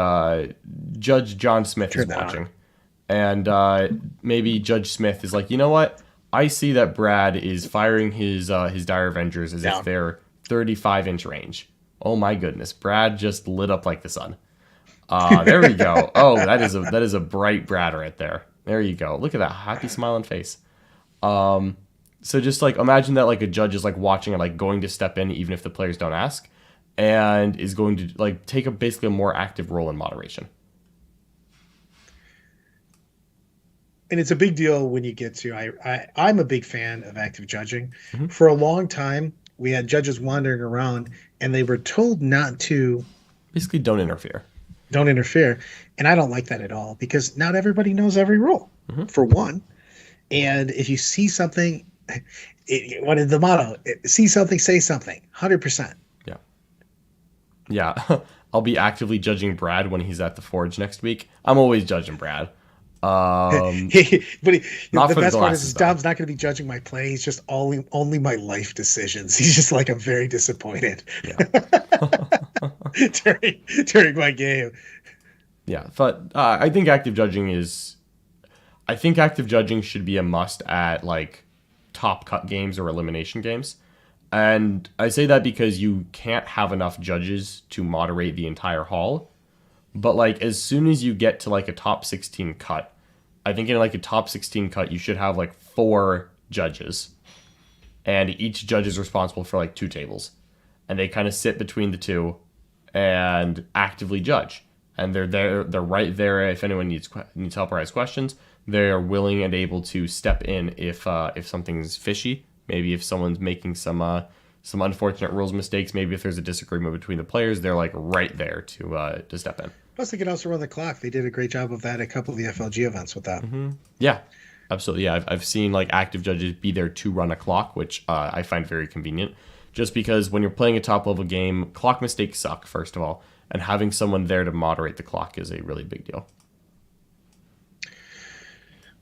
Judge John Smith is Turn that on. watching, and maybe Judge Smith is like, you know what? I see that Brad is firing his Dire Avengers as if Down. they're 35-inch range. Oh my goodness, Brad just lit up like the sun. There we go. Oh, that is a bright Brad right there. There you go. Look at that happy smiling face. So just like imagine that like a judge is like watching and like going to step in even if the players don't ask, and is going to like take a basically a more active role in moderation. And it's a big deal when you get to I'm a big fan of active judging. Mhm. For a long time, we had judges wandering around and they were told not to Basically, don't interfere. don't interfere. And I don't like that at all because not everybody knows every rule, Mhm. for one. And if you see something, what is the motto? See something, say something. 100%. Yeah, yeah. I'll be actively judging Brad when he's at the forge next week. I'm always judging Brad. Um, But Not the for the best part is glasses, his though. Dom's not going to be judging my play. He's just only my life decisions. He's just like, I'm very disappointed yeah, during my game. yeah. But I think active judging should be a must at like top cut games or elimination games. And I say that because you can't have enough judges to moderate the entire hall. But like as soon as you get to like a top 16 cut, I think in like a top 16 cut you should have like 4 judges. And each judge is responsible for like 2 tables. And they kind of sit between the two and actively judge. And they're right there if anyone needs help or has questions. They're willing and able to step in if something's fishy. Maybe if someone's making some unfortunate rules mistakes. Maybe if there's a disagreement between the players, they're like right there to step in. Plus, they can also run the clock. They did a great job of that at a couple of the FLG events with that. Yeah, absolutely. Yeah, I've seen like active judges be there to run a clock, which I find very convenient. Just because when you're playing a top level game, clock mistakes suck, first of all, and having someone there to moderate the clock is a really big deal.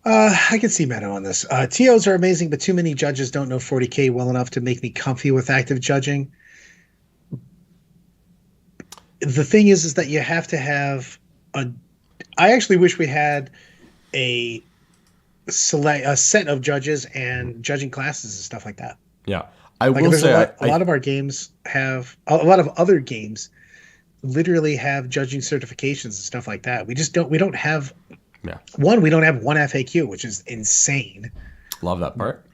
I can see Meadow on this. TOs are amazing, but too many judges don't know 40K well enough to make me comfy with active judging. The thing is that you have to have a. I actually wish we had a set of judges and judging classes and stuff like that. Yeah, I Like will there's say a lot of our games have a lot of other games literally have judging certifications and stuff like that. We don't have yeah, we don't have one FAQ, which is insane. love that part.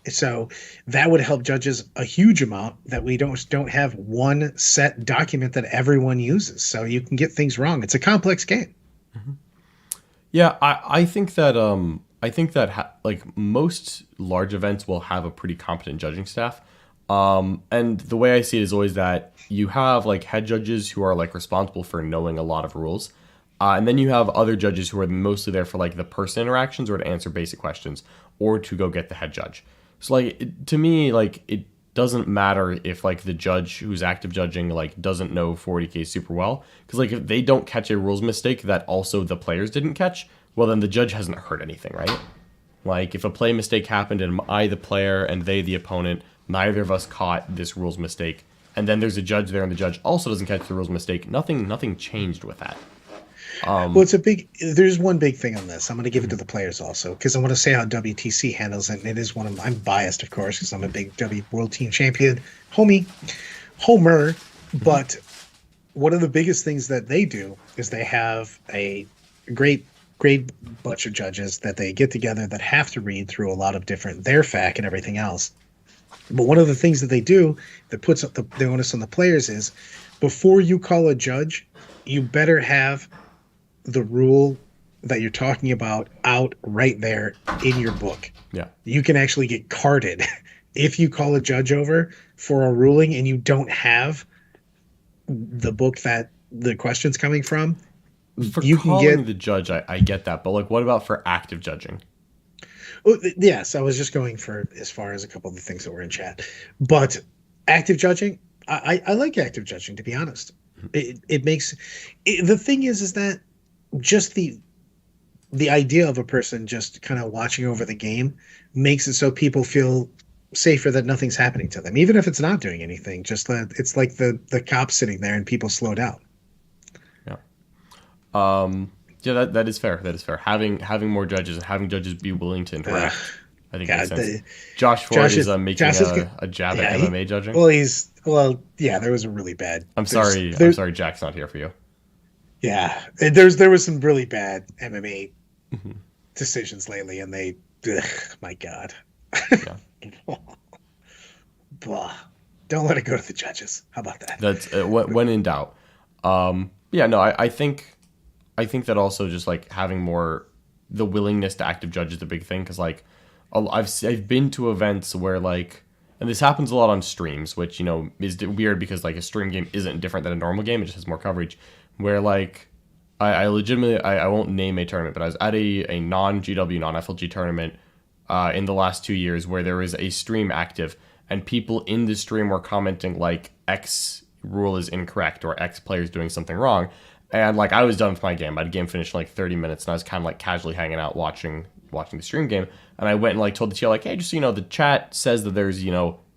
So that would help judges a huge amount that we don't have one set document that everyone uses. So you can get things wrong. It's a complex game. Yeah, I think that like most large events will have a pretty competent judging staff. And the way I see it is always that you have like head judges who are like responsible for knowing a lot of rules. And then you have other judges who are mostly there for like the person interactions or to answer basic questions or to go get the head judge. So like to me, like it doesn't matter if like the judge who's active judging like doesn't know 40k super well, because like if they don't catch a rules mistake that also the players didn't catch, well then the judge hasn't heard anything, right? Like if a play mistake happened and I the player and they the opponent, neither of us caught this rules mistake, and then there's a judge there and the judge also doesn't catch the rules mistake, nothing changed with that. Well, there's one big thing on this. I'm going to give it to the players also, because I want to say how WTC handles it. And it is I'm biased, of course, because I'm a big World Team Champion homer. But one of the biggest things that they do is they have a great bunch of judges that they get together that have to read through a lot of different, their FAQ and everything else. But one of the things that they do that puts up the onus on the players is, before you call a judge, you better have the rule that you're talking about out right there in your book. Yeah. You can actually get carded if you call a judge over for a ruling and you don't have the book that the question's coming from. For you calling can get the judge, I get that, but like what about for active judging? Oh, yes, I was just going for as far as a couple of the things that were in chat. But active judging, I like active judging, to be honest. It makes the thing is that just the idea of a person just kind of watching over the game makes it so people feel safer that nothing's happening to them, even if it's not doing anything. Just that it's like the cops sitting there and people slow down. Yeah. Yeah, that is fair. That is fair. Having more judges and having judges be willing to interact, I think makes sense. Josh Ford is making a jab at MMA judging. Yeah, there was a really bad. I'm sorry, Jack's not here for you. Yeah, there was some really bad MMA decisions lately, and my God. Yeah. Blah. Don't let it go to the judges. How about that? That's when in doubt. Yeah, no, I think that also just like having more the willingness to active judge is a big thing, because like I've been to events where like, and this happens a lot on streams, which is weird because like a stream game isn't different than a normal game, it just has more coverage. Where like I legitimately I won't name a tournament, but I was at a non-GW non-FLG tournament in the last 2 years where there was a stream active and people in the stream were commenting like X rule is incorrect or X player is doing something wrong. And like I was done with my game. My game finished in like 30 minutes and I was kind of like casually hanging out watching the stream game. And I went and like told the TL like, hey, just so you know, the chat says that there's,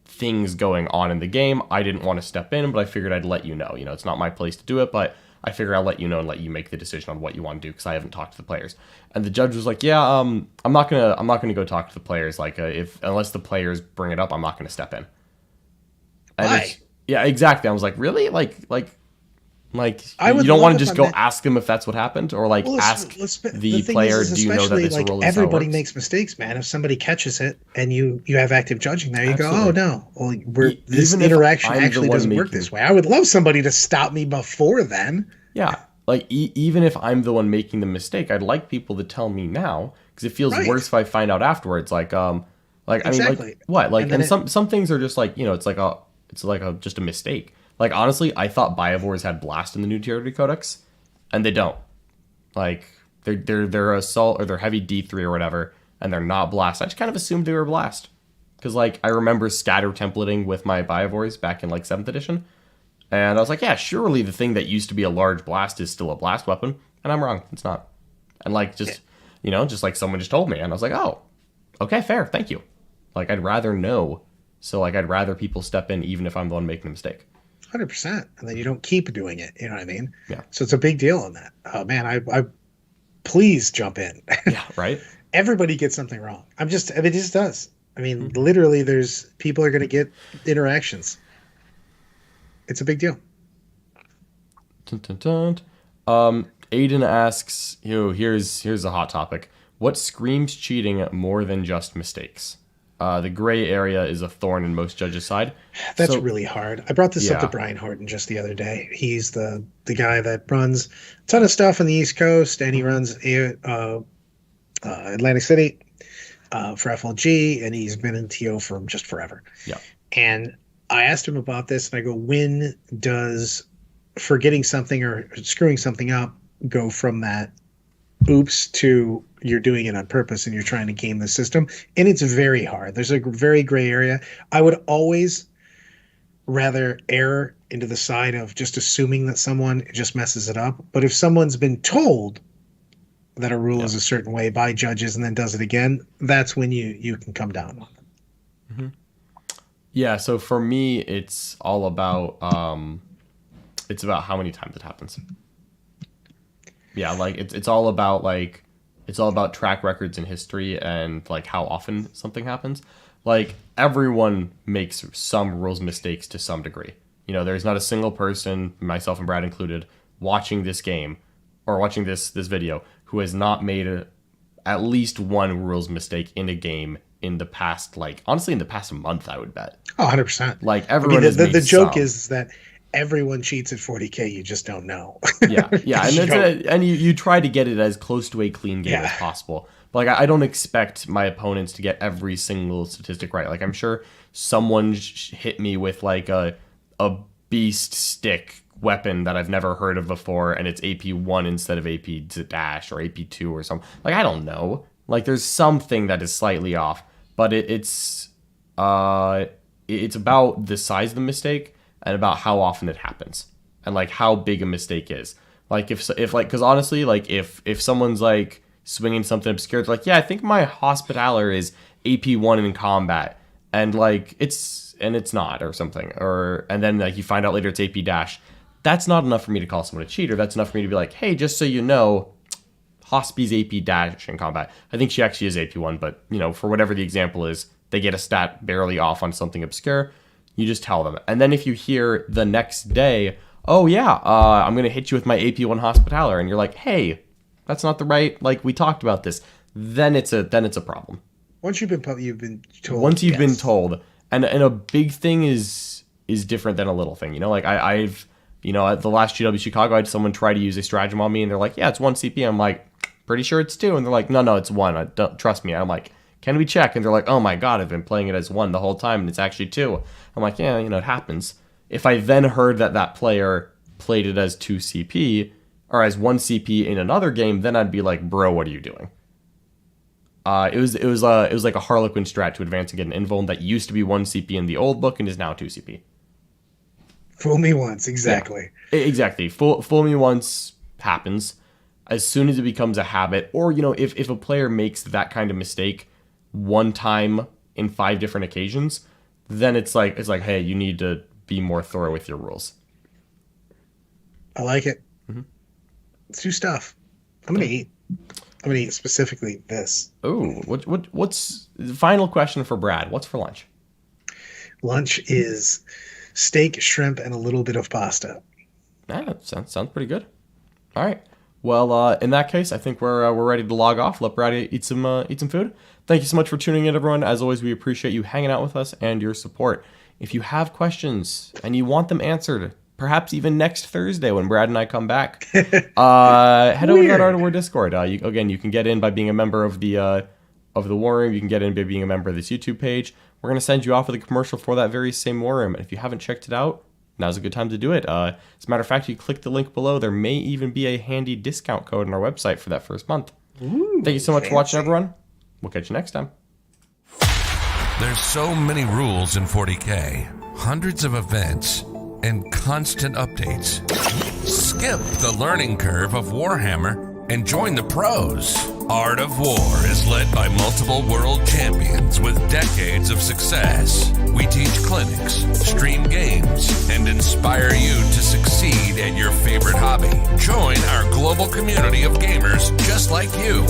things going on in the game. I didn't want to step in, but I figured I'd let you know. It's not my place to do it, but I figured I'll let you know and let you make the decision on what you want to do because I haven't talked to the players. And the judge was like, yeah, I'm not gonna go talk to the players. Like unless the players bring it up, I'm not gonna step in. And why? Yeah, exactly. I was like, really? Like you don't want to just go ask them if that's what happened, or like ask the player, do you know that this rule is everybody makes mistakes, man. If somebody catches it and you have active judging there, you go, oh no, well this interaction actually doesn't work this way. I would love somebody to stop me before then. Yeah, like even if I'm the one making the mistake, I'd like people to tell me now because it feels worse if I find out afterwards. Like exactly. I mean, like what? Like and some things are just like it's like just a mistake. Like, honestly, I thought Biovores had Blast in the new Territory Codex, and they don't. Like, they're Assault, or they're Heavy D3 or whatever, and they're not Blast. I just kind of assumed they were Blast. Because, like, I remember scatter templating with my Biovores back in, like, 7th edition, and I was like, yeah, surely the thing that used to be a large Blast is still a Blast weapon, and I'm wrong. It's not. And, like, just like someone just told me, and I was like, oh, okay, fair, thank you. Like, I'd rather know, so, like, I'd rather people step in even if I'm the one making the mistake. 100%, and then you don't keep doing it. You know what I mean? Yeah. So it's a big deal on that. Oh man, I please jump in. Yeah, right. Everybody gets something wrong. It just does. I mean, literally, people are going to get interactions. It's a big deal. Dun, dun, dun. Aiden asks, here's a hot topic. What screams cheating more than just mistakes? The gray area is a thorn in most judges' side. That's really hard. I brought this up to Brian Horton just the other day. He's the guy that runs a ton of stuff on the East Coast, and he runs Atlantic City for FLG, and he's been in TO for just forever. Yeah. And I asked him about this, and I go, when does forgetting something or screwing something up go from that oops to you're doing it on purpose and you're trying to game the system. And it's very hard. There's a very gray area. I would always rather err into the side of just assuming that someone just messes it up. But if someone's been told that a rule is a certain way by judges and then does it again, that's when you can come down on them. Mm-hmm. Yeah, so for me, it's all about how many times it happens. Yeah, like it's all about track records in history and like how often something happens. Like everyone makes some rules mistakes to some degree. You know, there's not a single person, myself and Brad included, watching this game or watching this video who has not made at least one rules mistake in a game in the past, like honestly in the past month, I would bet. Oh, 100%. Like everyone has made the joke some. is that everyone cheats at 40K, you just don't know. Yeah. And you try to get it as close to a clean game as possible. But like I don't expect my opponents to get every single statistic right. Like I'm sure someone hit me with like a beast stick weapon that I've never heard of before, and it's AP1 instead of AP dash or AP2 or something. Like I don't know. Like there's something that is slightly off, but it's about the size of the mistake and about how often it happens and like how big a mistake is. Like if like, because honestly, like if someone's like swinging something obscure, it's like, yeah, I think my Hospitaller is AP1 in combat, and like it's not or something, and then like you find out later it's AP dash. That's not enough for me to call someone a cheater. That's enough for me to be like, hey, just so you know, Hospi's AP dash in combat. I think she actually is AP1, but you know, for whatever the example is, they get a stat barely off on something obscure. You just tell them. And then if you hear the next day, oh yeah, I'm going to hit you with my AP1 Hospitaller, and you're like, hey, that's not the right, like we talked about this, then it's a problem. Once you've been told. Once you've been told. And a big thing is different than a little thing. You know, like I've, you know, at the last GW Chicago, I had someone try to use a stratagem on me, and they're like, yeah, it's 1 CP. I'm like, pretty sure it's 2. And they're like, no, it's 1. Don't trust me. I'm like, can we check? And they're like, oh my God, I've been playing it as 1 the whole time, and it's actually 2. I'm like, yeah, you know, it happens. If I then heard that player played it as 2 CP or as 1 CP in another game, then I'd be like, bro, what are you doing? It was like a Harlequin strat to advance and get an invuln that used to be 1 CP in the old book and is now 2 CP. Fool me once, exactly. Yeah, exactly. Fool me once happens. As soon as it becomes a habit, or you know, if a player makes that kind of mistake one time in 5 different occasions, then it's like, hey, you need to be more thorough with your rules. I like it. Mm-hmm. Let's do stuff. I'm gonna eat. I'm gonna eat specifically this. Oh, what's the final question for Brad? What's for lunch? Lunch is steak, shrimp, and a little bit of pasta. Yeah, sounds pretty good. All right. Well, in that case, I think we're ready to log off. Let Brad eat some food. Thank you so much for tuning in, everyone. As always, we appreciate you hanging out with us and your support. If you have questions and you want them answered, perhaps even next Thursday when Brad and I come back, head over to that Art of War Discord. You can get in by being a member of the War Room. You can get in by being a member of this YouTube page. We're going to send you off with a commercial for that very same War Room. And if you haven't checked it out, now's a good time to do it. As a matter of fact, you click the link below. There may even be a handy discount code on our website for that first month. Ooh, thank you so much for watching, everyone. We'll catch you next time. There's so many rules in 40K, hundreds of events, and constant updates. Skip the learning curve of Warhammer and join the pros. Art of War is led by multiple world champions with decades of success. We teach clinics, stream games, and inspire you to succeed at your favorite hobby. Join our global community of gamers just like you.